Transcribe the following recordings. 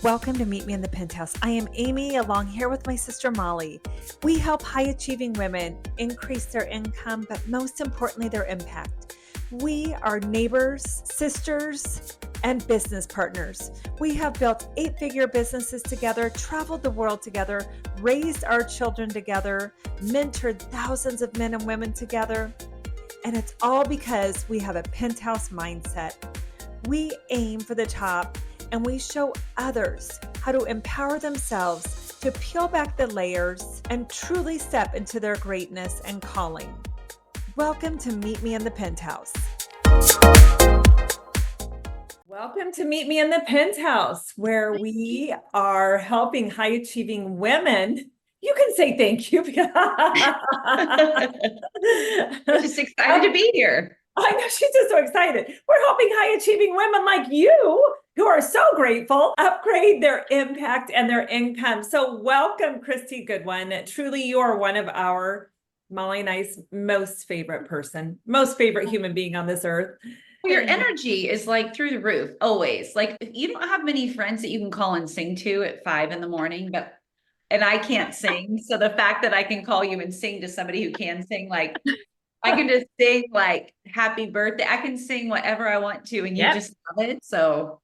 Welcome to Meet Me in the Penthouse. I am Amy, along here with my sister Molly. We help high-achieving women increase their income, but most importantly, their impact. We are neighbors, sisters, and business partners. We have built 8-figure businesses together, traveled the world together, raised our children together, mentored thousands of men and women together. And it's all because we have a penthouse mindset. We aim for the top, and we show others how to empower themselves to peel back the layers and truly step into their greatness and calling. Welcome to Meet Me in the Penthouse. Welcome to Meet Me in the Penthouse, where we are helping high-achieving women. You can say thank you. I'm just excited to be here. I know, she's just so excited. We're helping high-achieving women like you, who are so grateful, upgrade their impact and their income. So welcome, Kristy Goodwin. Truly, you are one of our, Molly and I's most favorite human being on this earth. Your energy is like through the roof, always. Like, you don't have many friends that you can call and sing to at 5 a.m, and I can't sing. So the fact that I can call you and sing to somebody who can sing, like, I can just sing like happy birthday. I can sing whatever I want to, and you just love it. So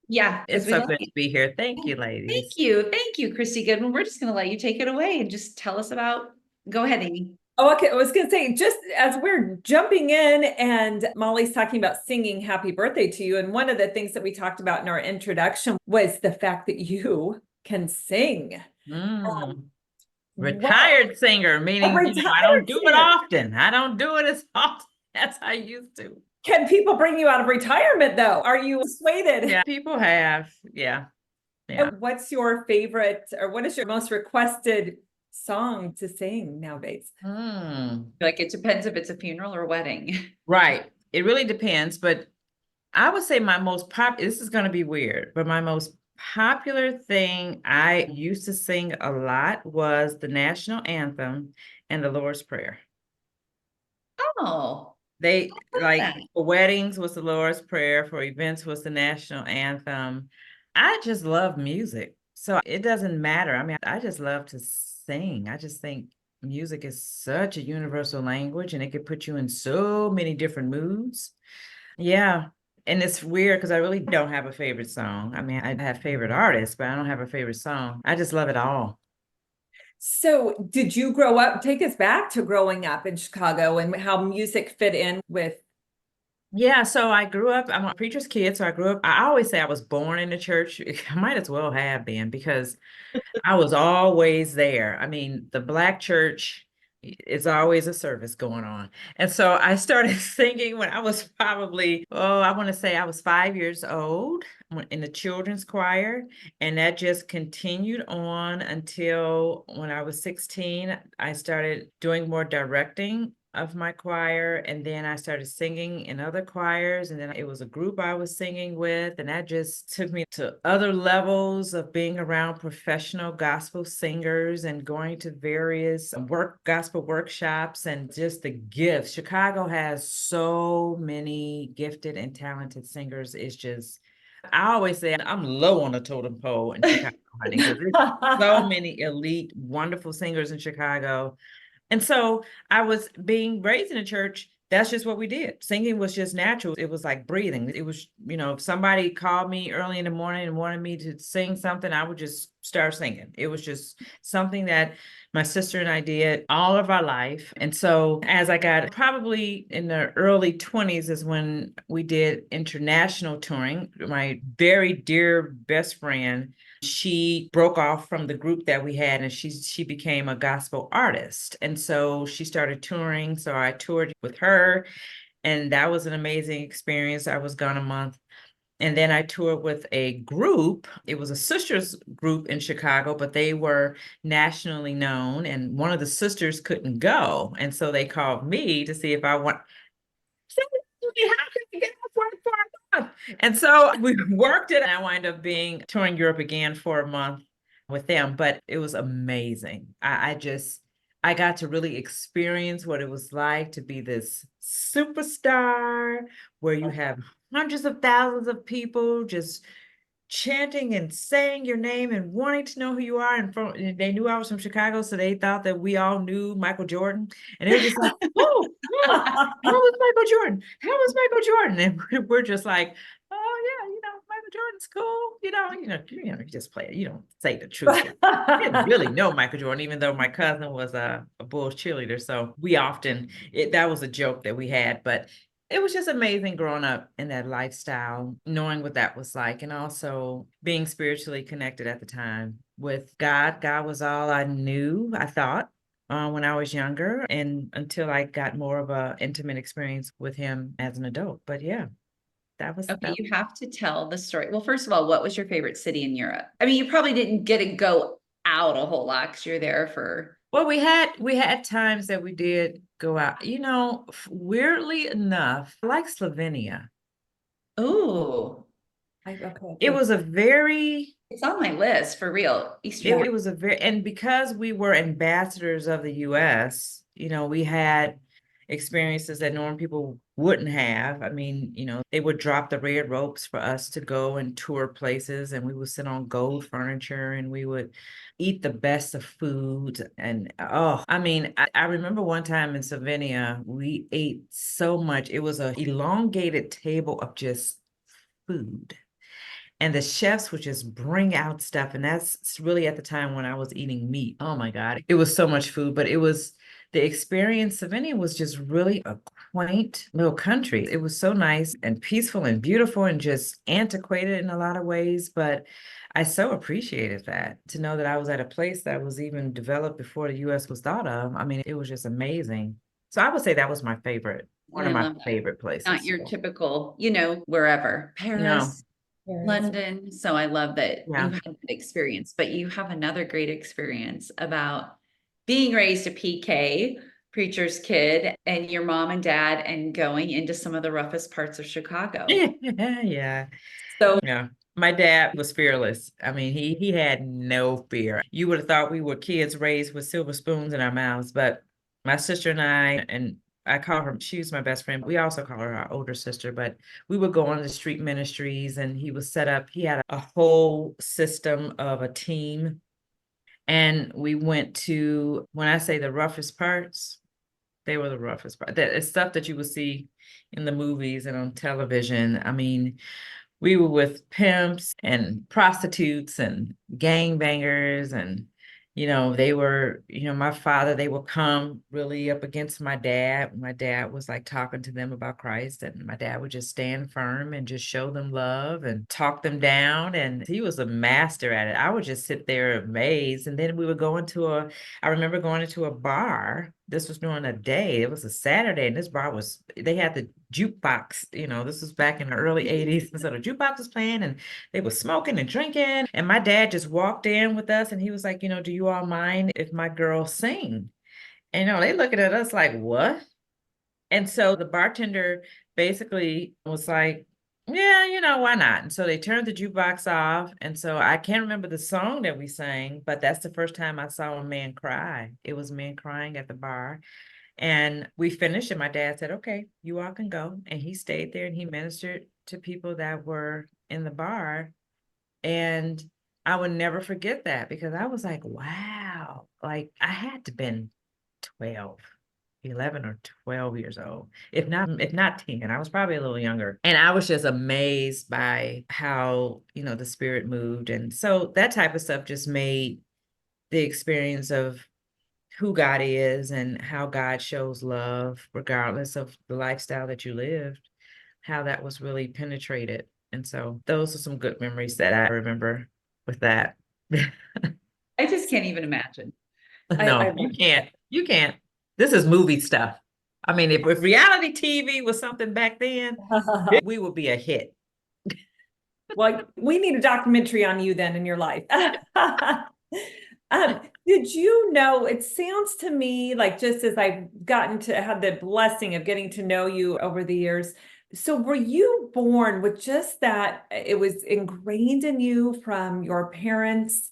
yeah, it's so good to be here. Thank you, ladies. Thank you, Kristy Goodwin. We're just going to let you take it away and just tell us about. Go ahead, Amy. Oh, okay. I was going to say, just as we're jumping in and Molly's talking about singing happy birthday to you. And one of the things that we talked about in our introduction was the fact that you can sing. Retired singer, meaning I don't do it often. I don't do it as often as I used to. Can people bring you out of retirement, though? Are you persuaded? Yeah, people have. Yeah. And what's your favorite, or what is your most requested song to sing nowadays? Like, it depends if it's a funeral or a wedding. Right. It really depends. But I would say my most this is going to be weird, but my most popular thing I used to sing a lot was the national anthem and the Lord's Prayer. Oh, they like for weddings was the Lord's Prayer, for events was the national anthem. I just love music, so it doesn't matter. I mean, I just love to sing. I just think music is such a universal language, and it could put you in so many different moods. Yeah. And it's weird because I really don't have a favorite song. I mean, I have favorite artists, but I don't have a favorite song. I just love it all. So did you grow up, take us back to growing up in Chicago and how music fit in with? Yeah, so I grew up, I'm a preacher's kid. So I always say I was born in the church. I might as well have been, because I was always there. I mean, the Black church, it's always a service going on. And so I started singing when I was probably, I want to say I was 5 years old in the children's choir. And that just continued on until when I was 16, I started doing more directing of my choir. And then I started singing in other choirs. And then it was a group I was singing with. And that just took me to other levels of being around professional gospel singers and going to various gospel workshops, and just the gifts. Chicago has so many gifted and talented singers. It's just, I always say I'm low on the totem pole in Chicago, honey, because there's so many elite, wonderful singers in Chicago. And so I was being raised in a church. That's just what we did. Singing was just natural. It was like breathing. It was, if somebody called me early in the morning and wanted me to sing something, I would just start singing. It was just something that my sister and I did all of our life. And so as I got probably in the early 20s is when we did international touring. My very dear best friend, she broke off from the group that we had, and she became a gospel artist. And so she started touring. So I toured with her, and that was an amazing experience. I was gone a month. And then I toured with a group. It was a sisters group in Chicago, but they were nationally known. And one of the sisters couldn't go. And so they called me to see if I want. And so we worked it. And I wound up touring Europe again for a month with them. But it was amazing. I got to really experience what it was like to be this superstar where you have hundreds of thousands of people just chanting and saying your name and wanting to know who you are. And they knew I was from Chicago, so they thought that we all knew Michael Jordan. And it was just like, oh, yeah, how was Michael Jordan? How was Michael Jordan? And we're just like, oh yeah, Michael Jordan's cool. You just play it. You don't say the truth. I didn't really know Michael Jordan, even though my cousin was a Bulls cheerleader. So we often, that was a joke that we had, but it was just amazing growing up in that lifestyle, knowing what that was like, and also being spiritually connected at the time with God. God was all I knew, I thought, when I was younger, and until I got more of an intimate experience with him as an adult. But yeah, that was Okay, you have to tell the story. Well, first of all, what was your favorite city in Europe? I mean, you probably didn't get to go out a whole lot because you're there for. Well, we had times that we did go out. Weirdly enough, I like Slovenia. Oh, Okay. It was a very it's on my list for real. Eastern Europe. It was and because we were ambassadors of the US, we had experiences that normal people wouldn't have. I mean, they would drop the red ropes for us to go and tour places, and we would sit on gold furniture, and we would eat the best of food. And I mean, I remember one time in Slovenia, we ate so much. It was an elongated table of just food. And the chefs would just bring out stuff. And that's really at the time when I was eating meat. Oh my God. It was so much food, but the experience of Slovenia was just really a quaint little country. It was so nice and peaceful and beautiful and just antiquated in a lot of ways. But I so appreciated that, to know that I was at a place that was even developed before the US was thought of. I mean, it was just amazing. So I would say that was my favorite, one of my favorite places. Not your typical, wherever, Paris. London. So I love that you had that experience, but you have another great experience about being raised a PK, preacher's kid, and your mom and dad, and going into some of the roughest parts of Chicago. Yeah. So yeah. My dad was fearless. I mean, he had no fear. You would have thought we were kids raised with silver spoons in our mouths, but my sister and I call her, she was my best friend. We also call her our older sister, but we would go on the street ministries, and he was set up. He had a whole system of a team. And we went to, when I say the roughest parts, they were the roughest part. That is stuff that you would see in the movies and on television. I mean, we were with pimps and prostitutes and gangbangers, and they were, my father, they would come really up against my dad. My dad was like talking to them about Christ, and my dad would just stand firm and just show them love and talk them down. And he was a master at it. I would just sit there amazed. And then we would go I remember going into a bar. This was during a day. It was a Saturday, and this bar they had the jukebox. This was back in the early 80s. And so the jukebox was playing, and they were smoking and drinking. And my dad just walked in with us, and he was like, do you all mind if my girls sing? And, they looking at us like, what? And so the bartender basically was like, yeah, why not? And so they turned the jukebox off. And so I can't remember the song that we sang, but that's the first time I saw a man cry. It was men crying at the bar. And we finished, and my dad said, okay, you all can go. And he stayed there, and he ministered to people that were in the bar. And I would never forget that, because I was like, wow, like I had to been 12. 11 or 12 years old, if not 10. I was probably a little younger. And I was just amazed by how, the spirit moved. And so that type of stuff just made the experience of who God is and how God shows love, regardless of the lifestyle that you lived, how that was really penetrated. And so those are some good memories that I remember with that. I just can't even imagine. No, you can't. You can't. This is movie stuff. I mean, if reality TV was something back then, we would be a hit. Well, we need a documentary on you then in your life. Did you know, it sounds to me like, just as I've gotten to have the blessing of getting to know you over the years, so were you born with just that, it was ingrained in you from your parents,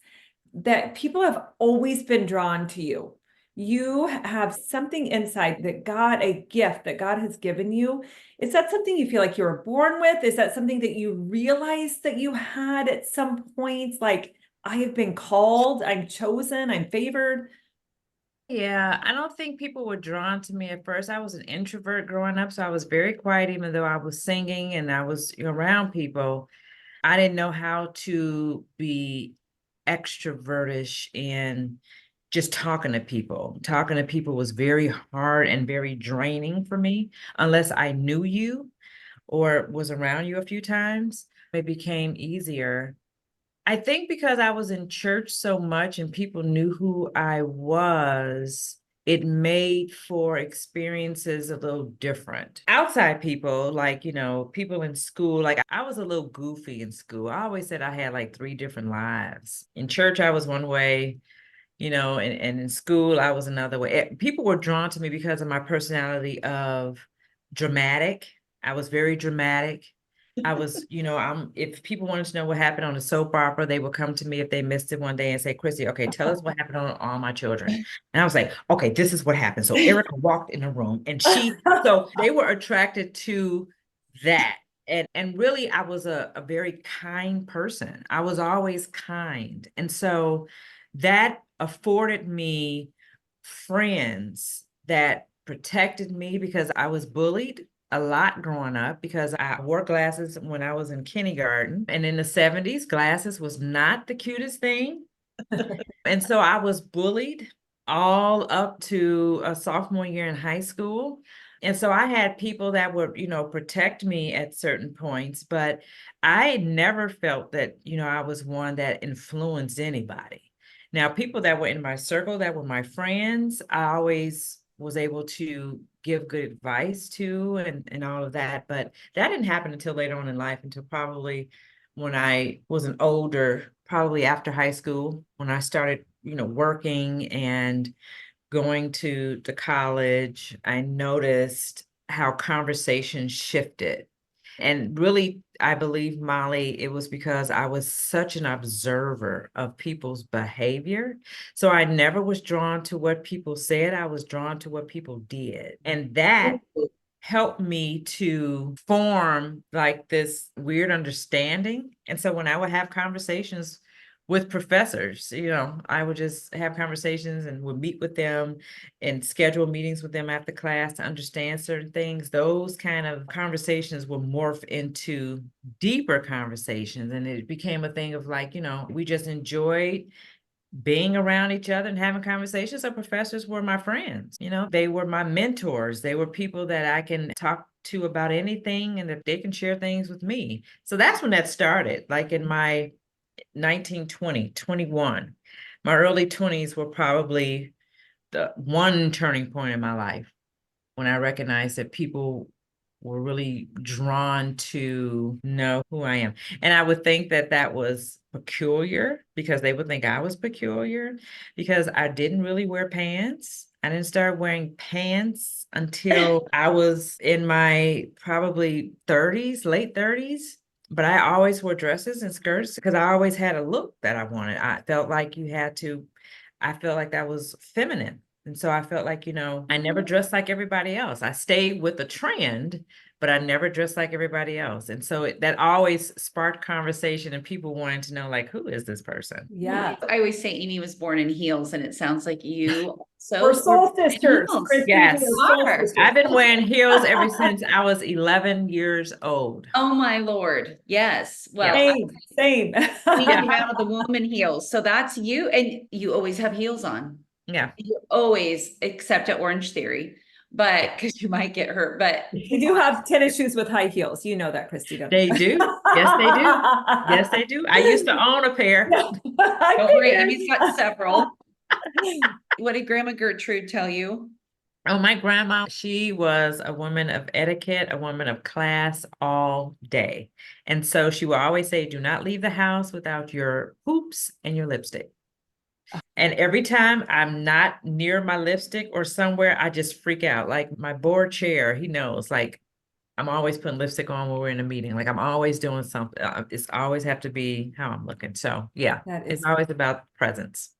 that people have always been drawn to you? you have something inside that God, a gift that God has given you. Is that something you feel like you were born with? Is that something that you realized that you had at some point? Like, I have been called, I'm chosen, I'm favored. Yeah, I don't think people were drawn to me at first. I was an introvert growing up, so I was very quiet, even though I was singing and I was around people. I didn't know how to be extrovertish in just talking to people. Talking to people was very hard and very draining for me, unless I knew you or was around you a few times. It became easier. I think because I was in church so much and people knew who I was, it made for experiences a little different. Outside people, like, people in school, like I was a little goofy in school. I always said I had like 3 different lives. In church, I was one way, and in school, I was another way. People were drawn to me because of my personality of dramatic. I was very dramatic. I was, if people wanted to know what happened on a soap opera, they would come to me if they missed it one day and say, Kristy, okay, tell us what happened on All My Children. And I was like, okay, this is what happened. So Erica walked in the room and so they were attracted to that. And really, I was a very kind person. I was always kind. And so that afforded me friends that protected me because I was bullied a lot growing up because I wore glasses when I was in kindergarten. And in the 70s, glasses was not the cutest thing. And so I was bullied all up to a sophomore year in high school. And so I had people that would, protect me at certain points, but I never felt that, I was one that influenced anybody. Now, people that were in my circle, that were my friends, I always was able to give good advice to and all of that. But that didn't happen until later on in life, until probably when I was an older, probably after high school, when I started, working and going to the college, I noticed how conversation shifted. And really, I believe, Molly, it was because I was such an observer of people's behavior. So I never was drawn to what people said, I was drawn to what people did. And that helped me to form like this weird understanding. And so when I would have conversations with professors, I would just have conversations and would meet with them and schedule meetings with them after class to understand certain things. Those kind of conversations will morph into deeper conversations. And it became a thing of like, we just enjoyed being around each other and having conversations. So professors were my friends, they were my mentors. They were people that I can talk to about anything and that they can share things with me. So that's when that started, like in my 19, 20, 21. My early 20s were probably the one turning point in my life when I recognized that people were really drawn to know who I am. And I would think that that was peculiar because they would think I was peculiar because I didn't really wear pants. I didn't start wearing pants until I was in my probably 30s, late 30s. But I always wore dresses and skirts because I always had a look that I wanted. I felt like that was feminine. And so I felt like, I never dressed like everybody else. I stayed with the trend, but I never dressed like everybody else. And so that always sparked conversation and people wanting to know, like, who is this person? Yeah. I always say Amy was born in heels, and it sounds like you We're so soul sisters. Kristy, Yes. we are soul are. sisters. I've been wearing heels ever since I was 11 years old. Oh my Lord. Yes. Well, Same. we came out of the womb in heels. So that's you. And you always have heels on. Yeah. You always, except at Orange Theory, but because you might get hurt. But We do have tennis shoes with high heels. You know that, Kristy, don't They you? do. Yes, they do. Yes, they do. I used to own a pair. don't worry, Amy's got several. What did Grandma Gertrude tell you? Oh, my grandma, she was a woman of etiquette, a woman of class all day. And so she would always say, do not leave the house without your hoops and your lipstick. And every time I'm not near my lipstick or somewhere, I just freak out. Like my board chair, he knows, like I'm always putting lipstick on when we're in a meeting. Like I'm always doing something. It's always have to be how I'm looking. So yeah, it's always about presence.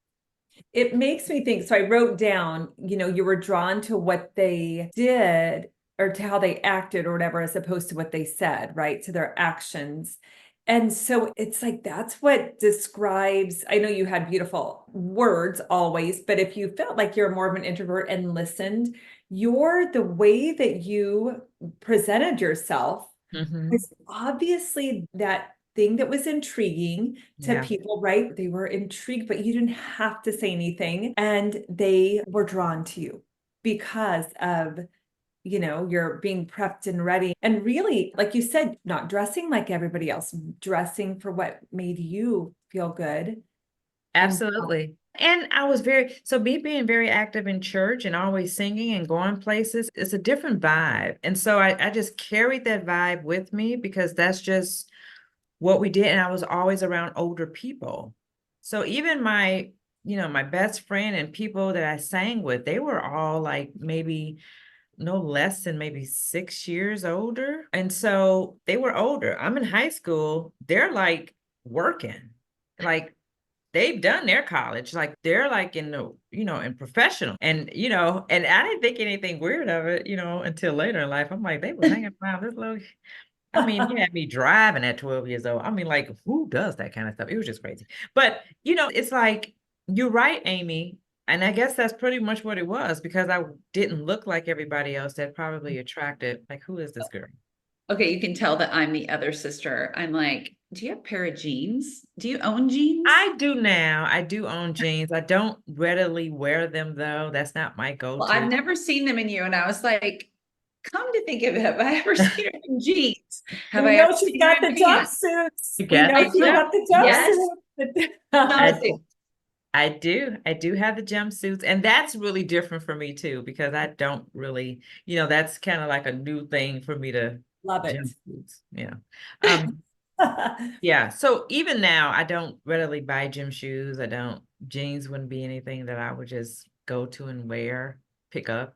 It makes me think. So I wrote down, you were drawn to what they did or to how they acted or whatever, as opposed to what they said, right? To their actions. And so it's like that's what describes. I know you had beautiful words always, but if you felt like you're more of an introvert and listened, the way that you presented yourself Mhm. was obviously that thing that was intriguing to Yeah, people, right? They were intrigued, but you didn't have to say anything. And they were drawn to you because of, you're being prepped and ready. And really, like you said, not dressing like everybody else, dressing for what made you feel good. And absolutely. And I was me being very active in church and always singing and going places, it's a different vibe. And so I just carried that vibe with me because that's just what we did. And I was always around older people. So even my best friend and people that I sang with, they were all like maybe no less than maybe 6 years older. And so they were older. I'm in high school. They're like working. Like they've done their college, like they're like in in professional. And I didn't think anything weird of it, until later in life. I'm like, they was hanging around this little. I mean, he had me driving at 12 years old. I mean, like, who does that kind of stuff? It was just crazy. But, it's like, you're right, Amy. And I guess that's pretty much what it was because I didn't look like everybody else that probably attracted, like, who is this girl? Okay, you can tell that I'm the other sister. I'm like, do you have a pair of jeans? Do you own jeans? I do now. I do own jeans. I don't readily wear them though. That's not my Well, I've go-to. never seen them in you. And I was like, come to think of it, have I ever seen her in jeans? Have we I ever know she's seen her got in the pants? jumpsuits. You We got know I the she's do. jump. got the Yes. I, jumpsuit. Jumpsuit. I do. I do have the jumpsuits. And that's really different for me too, because I don't really, that's kind of like a new thing for me to Love it. jumpsuits. Yeah. Um, yeah. So even now, I don't readily buy gym shoes. I don't, jeans wouldn't be anything that I would just go to and wear, pick up.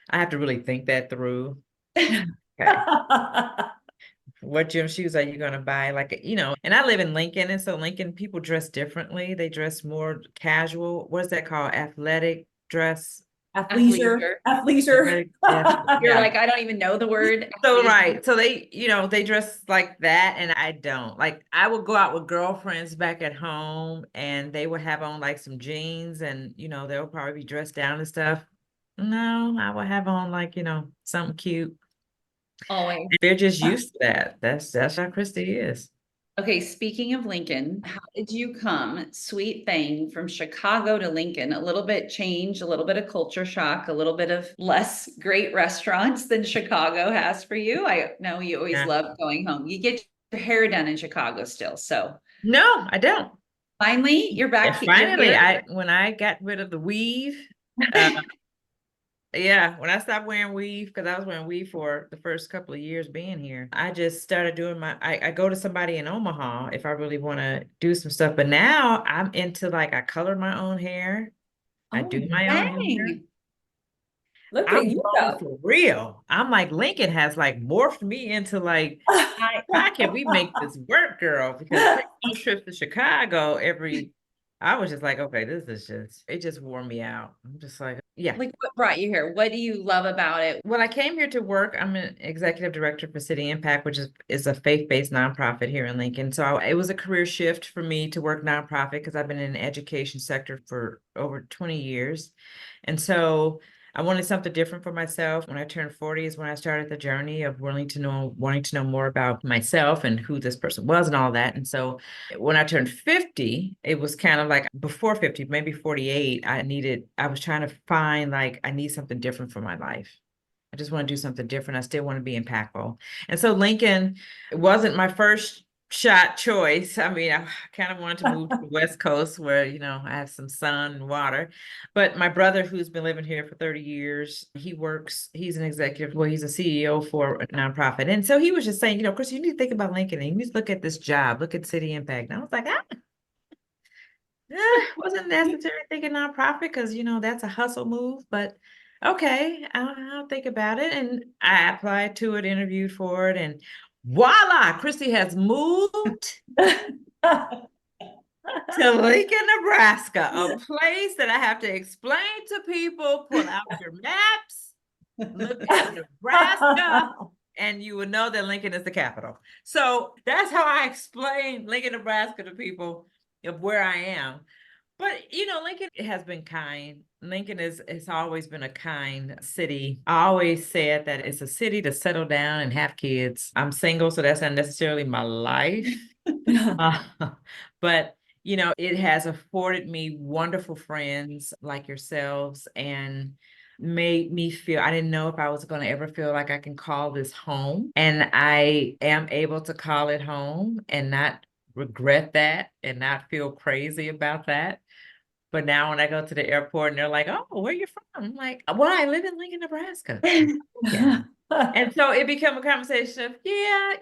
I have to really think that through. Okay. What gym shoes are you going to buy? Like, and I live in Lincoln. And so Lincoln people dress differently. They dress more casual. What is that called? Athletic dress. Athleisure. Athleisure. Athleisure. Athletic, yeah. You're Yeah. like, I don't even know the word. So Athleisure. right. So they dress like that and I don't. Like I would go out with girlfriends back at home and they would have on like some jeans and they'll probably be dressed down and stuff. No, I would have on like, something cute. Always. They're just used to that. That's how Kristy is. Okay, speaking of Lincoln, how did you come, sweet thing, from Chicago to Lincoln? A little bit change, a little bit of culture shock, a little bit of less great restaurants than Chicago has for you. I know you always Yeah. love going home. You get your hair done in Chicago still. So No, I don't. finally, you're And back. You're finally, here. when I got rid of the weave, uh, yeah, when I stopped wearing weave, because I was wearing weave for the first couple of years being here, I just started doing I go to somebody in Omaha if I really want to do some stuff. But now I'm into like, I color my own hair. I Oh, do my own hair. dang. Look at I'm you grown go. for real. I'm like, Lincoln has like morphed me into like, how can we make this work, girl? Because taking those trips to Chicago I was just like, okay, it just wore me out. I'm just like, yeah. Like, what brought you here? What do you love about it? When I came here to work, I'm an executive director for City Impact, which is a faith-based nonprofit here in Lincoln. So it was a career shift for me to work nonprofit because I've been in the education sector for over 20 years. And so I wanted something different for myself. When I turned 40 is when I started the journey of wanting to know more about myself and who this person was and all that. And so when I turned 50, it was kind of like before 50, maybe 48, I was trying to find like, I need something different for my life. I just want to do something different. I still want to be impactful. And so Lincoln wasn't my first shot choice. I mean, I kind of wanted to move to the West Coast where, I have some sun and water. But my brother, who's been living here for 30 years, he's an executive, well, he's a CEO for a nonprofit. And so he was just saying, Chris, you need to think about Lincoln and you need to look at this job, look at City Impact. And I was like, wasn't necessarily thinking nonprofit because that's a hustle move, but okay, I'll think about it. And I applied to it, interviewed for it, and voila, Kristy has moved to Lincoln, Nebraska, a place that I have to explain to people, pull out your maps, look at Nebraska, and you will know that Lincoln is the capital. So that's how I explain Lincoln, Nebraska to people of where I am. But Lincoln has been kind. Lincoln has always been a kind city. I always said that it's a city to settle down and have kids. I'm single, so that's not necessarily my life. Uh, but it has afforded me wonderful friends like yourselves and made me feel I didn't know if I was going to ever feel like I can call this home. And I am able to call it home and not regret that and not feel crazy about that. But now when I go to the airport and they're like, "Oh, where you from?" I'm like, "Well, I live in Lincoln, Nebraska." Yeah. And so it became a conversation of, yeah,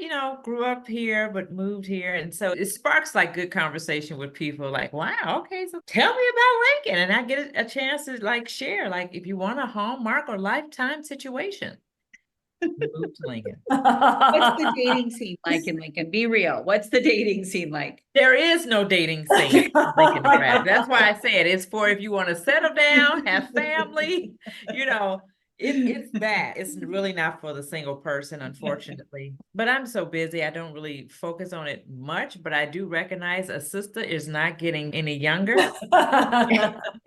grew up here, but moved here. And so it sparks like good conversation with people like, wow, okay, so tell me about Lincoln. And I get a chance to like share, like if you want a hallmark or lifetime situation, move to Lincoln. What's the dating scene like in Lincoln? Be real. What's the dating scene like? There is no dating scene in Lincoln, Nebraska. That's why I said it's for if you want to settle down, have family, it's that. It's really not for the single person, unfortunately. But I'm so busy, I don't really focus on it much, but I do recognize a sister is not getting any younger.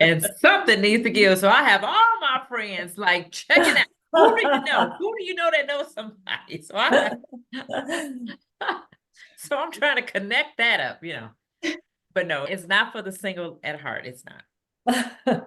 And something needs to give. So I have all my friends like checking out. Who do you know? Who do you know that knows somebody? So I'm trying to connect that up, But no, it's not for the single at heart. It's not.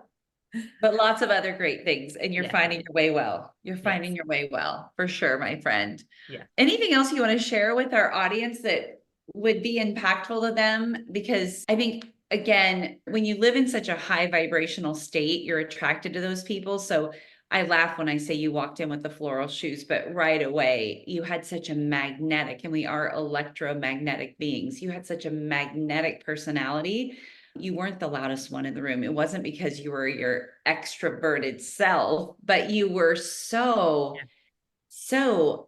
But lots of other great things, and you're Yeah. finding your way well. You're finding Yes. your way well, for sure, my friend. Yeah. Anything else you want to share with our audience that would be impactful to them? Because I think, again, when you live in such a high vibrational state, you're attracted to those people. So I laugh when I say you walked in with the floral shoes, but right away you had such a magnetic, and we are electromagnetic beings. You had such a magnetic personality. You weren't the loudest one in the room. It wasn't because you were your extroverted self, but you were so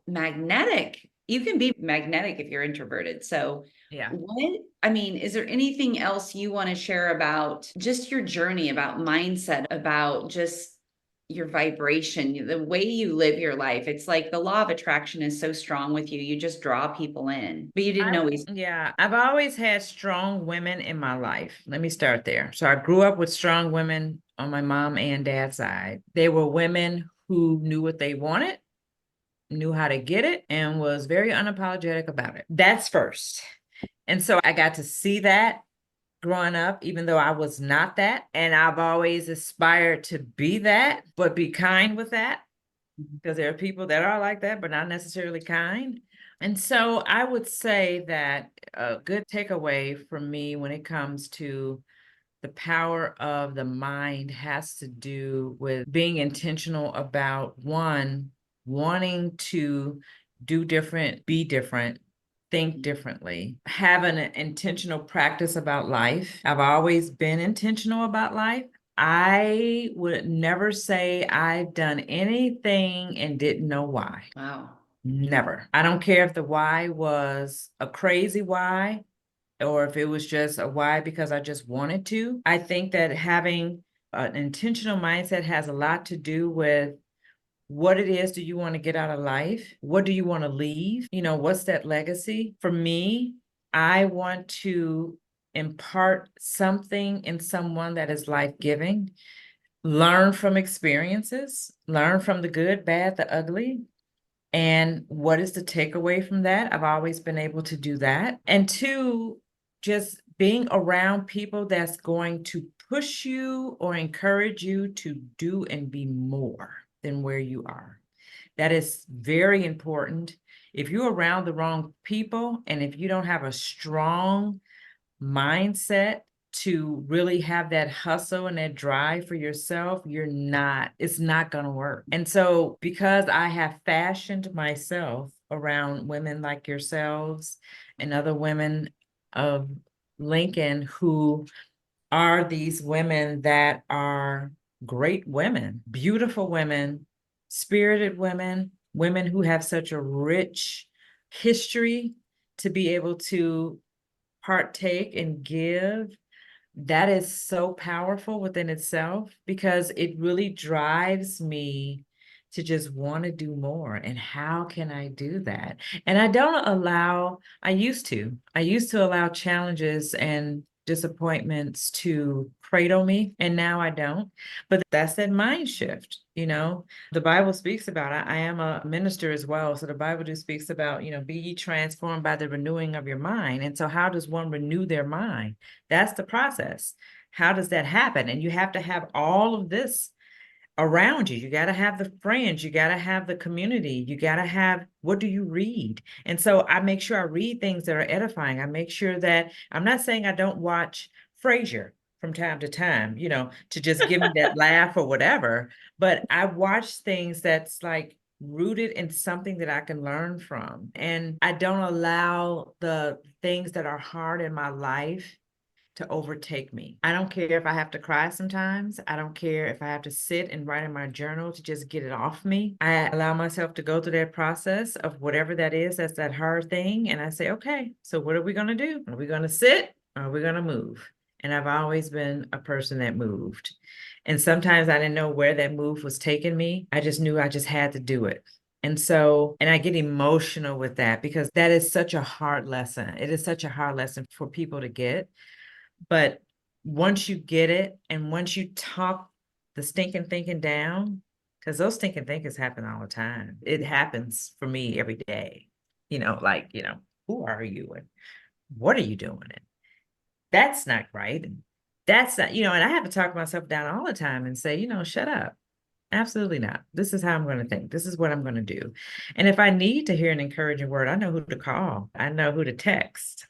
magnetic. You can be magnetic if you're introverted. So Yeah. is there anything else you want to share about just your journey, about mindset, about just your vibration, the way you live your life? It's like the law of attraction is so strong with you. You just draw people in, but you didn't always. Yeah, I've always had strong women in my life. Let me start there. So I grew up with strong women on my mom and dad's side. They were women who knew what they wanted, knew how to get it, and was very unapologetic about it. That's first. And so I got to see that growing up, even though I was not that. And I've always aspired to be that, but be kind with that. Because there are people that are like that, but not necessarily kind. And so I would say that a good takeaway from me when it comes to the power of the mind has to do with being intentional about one, wanting to do different, be different, think differently, have an intentional practice about life. I've always been intentional about life. I would never say I've done anything and didn't know why. Wow. Never. I don't care if the why was a crazy why or if it was just a why because I just wanted to. I think that having an intentional mindset has a lot to do with what it is do you want to get out of life? What do you want to leave? What's that legacy? For me, I want to impart something in someone that is life-giving, learn from experiences, learn from the good, bad, the ugly. And what is the takeaway from that? I've always been able to do that. And two, just being around people that's going to push you or encourage you to do and be more than where you are. That is very important. If you're around the wrong people and if you don't have a strong mindset to really have that hustle and that drive for yourself, it's not going to work. And so because I have fashioned myself around women like yourselves and other women of Lincoln who are these women that are great women, beautiful women, spirited women, women who have such a rich history to be able to partake and give that is so powerful within itself because it really drives me to just want to do more. And how can I do that? And I used to allow challenges and disappointments to cradle me, and now I don't. But that's that mind shift, The Bible speaks about, I am a minister as well. So the Bible just speaks about, be ye transformed by the renewing of your mind. And so how does one renew their mind? That's the process. How does that happen? And you have to have all of this around you. You got to have the friends, you got to have the community, you got to have, what do you read? And so I make sure I read things that are edifying. I make sure that, I'm not saying I don't watch Frasier from time to time, to just give me that laugh or whatever, but I watch things that's like rooted in something that I can learn from. And I don't allow the things that are hard in my life to overtake me. I don't care if I have to cry sometimes. I don't care if I have to sit and write in my journal to just get it off me. I allow myself to go through that process of whatever that is, that's that hard thing. And I say, okay, so what are we going to do? Are we going to sit or are we going to move? And I've always been a person that moved. And sometimes I didn't know where that move was taking me. I just knew I just had to do it. And so, and I get emotional with that because that is such a hard lesson. It is such a hard lesson for people to get. But once you get it, and once you talk the stinking thinking down, because those stinking thinkings happen all the time. It happens for me every day. Who are you and what are you doing? And that's not right. And that's not, and I have to talk myself down all the time and say, shut up. Absolutely not. This is how I'm going to think. This is what I'm going to do. And if I need to hear an encouraging word, I know who to call. I know who to text.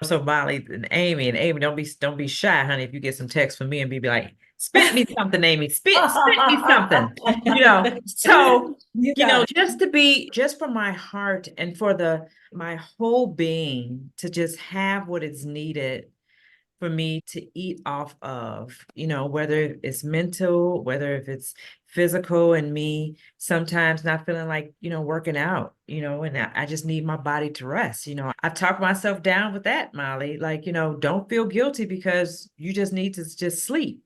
So Molly and Amy, don't be shy, honey, if you get some text from me and be like, spit me something, Amy, spit me something, So, just for my heart and for my whole being to just have what is needed for me to eat off of, whether it's mental, whether if it's physical, and me sometimes not feeling like, working out, and I just need my body to rest. I've talked myself down with that, Molly, like, don't feel guilty because you just need to just sleep.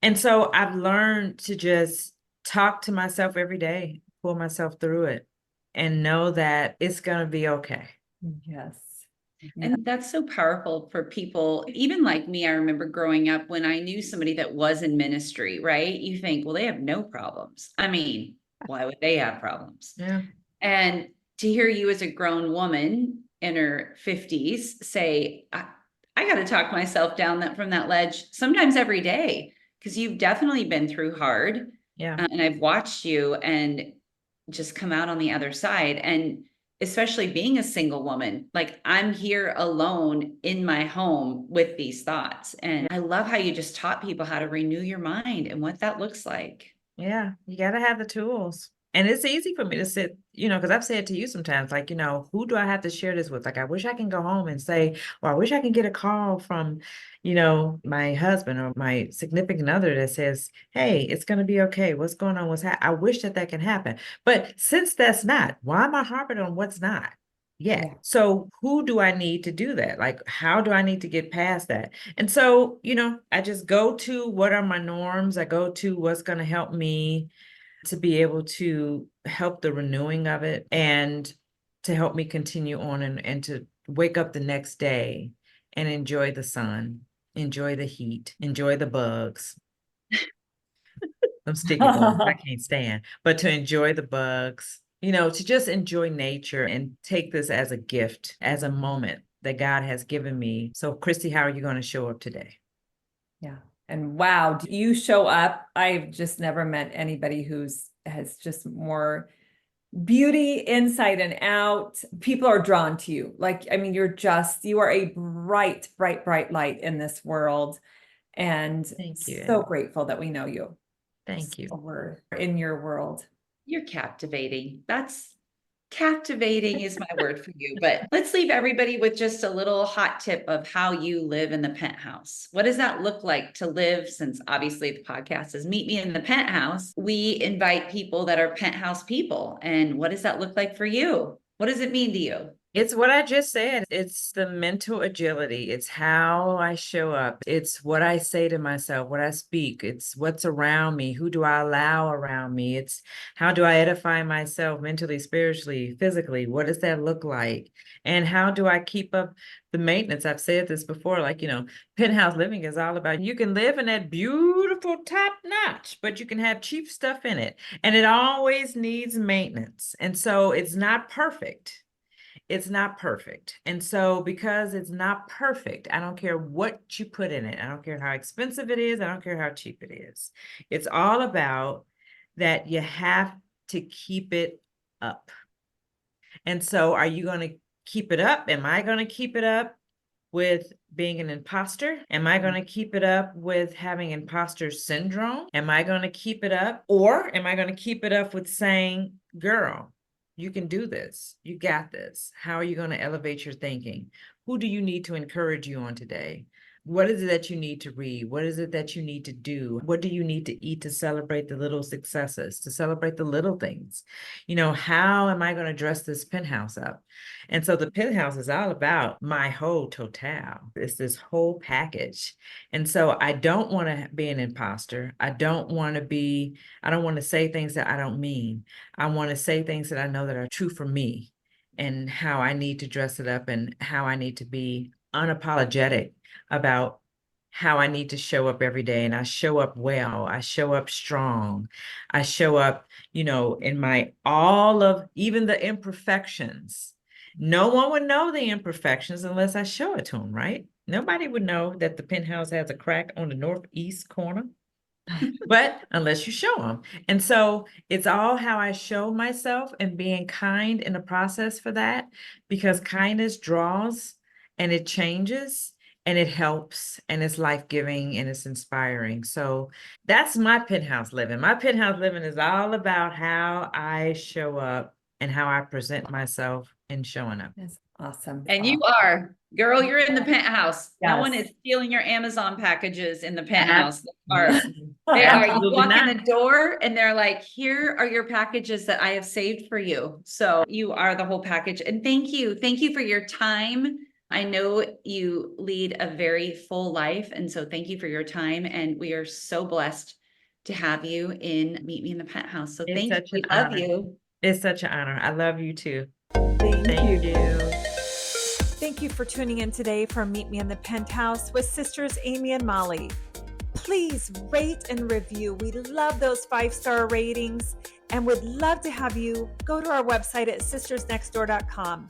And so I've learned to just talk to myself every day, pull myself through it, and know that it's going to be okay. Yes. And that's so powerful for people, even like me. I remember growing up when I knew somebody that was in ministry, right? You think, well, they have no problems. I mean, why would they have problems? Yeah. And to hear you as a grown woman in her 50s say, I got to talk myself down from that ledge sometimes every day, because you've definitely been through hard. Yeah. And I've watched you and just come out on the other side. And especially being a single woman, like I'm here alone in my home with these thoughts. And I love how you just taught people how to renew your mind and what that looks like. Yeah, you got to have the tools. And it's easy for me to sit, because I've said to you sometimes, like, who do I have to share this with? Like, I wish I can go home and say, or I wish I can get a call from, my husband or my significant other that says, hey, it's going to be okay. What's going on? I wish that can happen. But since that's not, why am I harping on what's not? Yeah. So who do I need to do that? Like, how do I need to get past that? And so, I just go to what are my norms? I go to what's going to help me to be able to help the renewing of it and to help me continue on and to wake up the next day and enjoy the sun, enjoy the heat, enjoy the bugs. I'm sticky bugs, I can't stand, but to enjoy the bugs, to just enjoy nature and take this as a gift, as a moment that God has given me. So, Kristy, how are you going to show up today? Yeah. And wow, do you show up? I've just never met anybody has just more beauty inside and out. People are drawn to you. Like, I mean, you are a bright, bright, bright light in this world. And Thank you. So grateful that we know you. Thank you. So we're in your world. You're captivating. That's captivating is my word for you. But let's leave everybody with just a little hot tip of how you live in the penthouse. What does that look like to live? Since obviously the podcast is Meet Me in the Penthouse, we invite people that are penthouse people. And what does that look like for you? What does it mean to you? It's what I just said. It's the mental agility. It's how I show up. It's what I say to myself, what I speak. It's what's around me. Who do I allow around me? It's how do I edify myself mentally, spiritually, physically? What does that look like? And how do I keep up the maintenance? I've said this before, like, penthouse living is all about you can live in that beautiful top notch, but you can have cheap stuff in it. And it always needs maintenance. And so it's not perfect. It's not perfect. And so because it's not perfect, I don't care what you put in it. I don't care how expensive it is. I don't care how cheap it is. It's all about that you have to keep it up. And so are you going to keep it up? Am I going to keep it up with being an imposter? Am I going to keep it up with having imposter syndrome? Am I going to keep it up? Or am I going to keep it up with saying, girl, you can do this. You got this. How are you going to elevate your thinking? Who do you need to encourage you on today? What is it that you need to read? What is it that you need to do? What do you need to eat to celebrate the little successes, to celebrate the little things? How am I going to dress this penthouse up? And so the penthouse is all about my whole total. It's this whole package. And so I don't want to be an imposter. I don't want to say things that I don't mean. I want to say things that I know that are true for me and how I need to dress it up and how I need to be unapologetic about how I need to show up every day. And I show up well. I show up strong. I show up, in my all of even the imperfections. No one would know the imperfections unless I show it to them, right? Nobody would know that the penthouse has a crack on the northeast corner, but unless you show them. And so it's all how I show myself and being kind in the process for that, because kindness draws and it changes and it helps and it's life-giving and it's inspiring. So that's my penthouse living. My penthouse living is all about how I show up and how I present myself in showing up. That's awesome. And you are, girl, you're in the penthouse. No one Yes. is stealing your Amazon packages in the penthouse. They are. Absolutely. They are. You Absolutely walk not. in the door and they're like, here are your packages that I have saved for you. So you are the whole package. And thank you. Thank you for your time. I know you lead a very full life. And so thank you for your time. And we are so blessed to have you in Meet Me in the Penthouse. So It's thank you. such We an love honor. you. It's such an honor. I love you too. Thank you. Thank you for tuning in today for Meet Me in the Penthouse with Sisters Amy and Molly. Please rate and review. We love those 5-star ratings and would love to have you go to our website at sistersnextdoor.com.